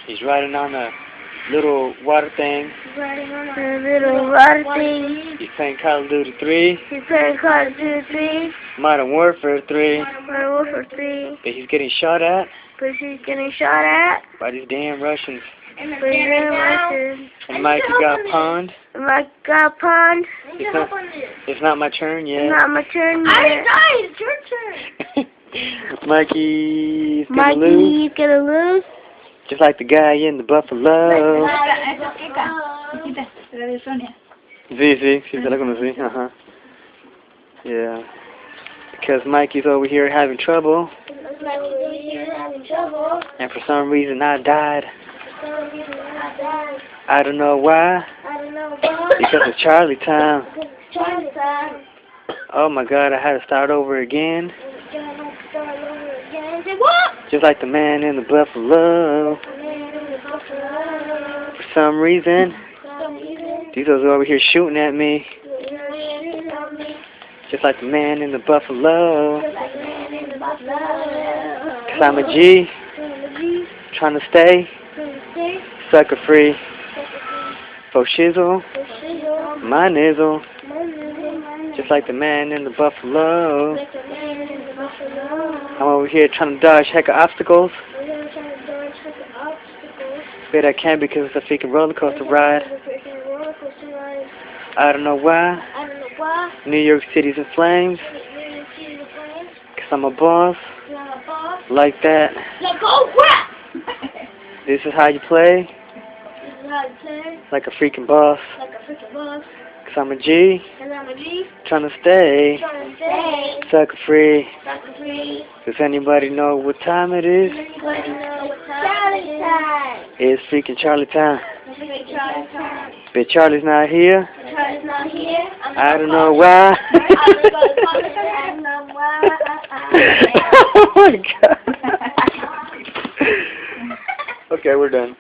He's riding on a little water thing. A little water thing. He's playing Call of Duty 3. He's playing Call of Duty 3. Modern Warfare 3. Modern Warfare 3. But he's getting shot at. But he's getting shot at. By these damn Russians. And Mikey got pawned. Mikey got pawned. It's not my turn yet. It's not my turn yet. I died. It's your turn. Mikey's gonna lose. Just like the guy in the Buffalo. Sí, te la conocí. Yeah. Because Mikey's over here having trouble. And for some reason I died. I don't know why. Because it's Charlie time. Oh my God, I had to start over again. Just like the man in the Buffalo. For some reason, these are over here shooting at me. Just like the man in the Buffalo. Cause I'm a G. Trying to stay sucker free. For shizzle. My nizzle. Just like the man in the Buffalo. I'm over here trying to dodge heck of obstacles. But I can't because it's a freaking roller coaster ride. I don't know why. New York City's in flames. Cause I'm a boss. Like that. This is how you play. Like a freaking boss. Cause I'm a G. Trying to stay. Sucker free. Does anybody know what time it is? It's freaking Charlie time. But Charlie's not here. I don't know why. Oh my God. Okay, we're done.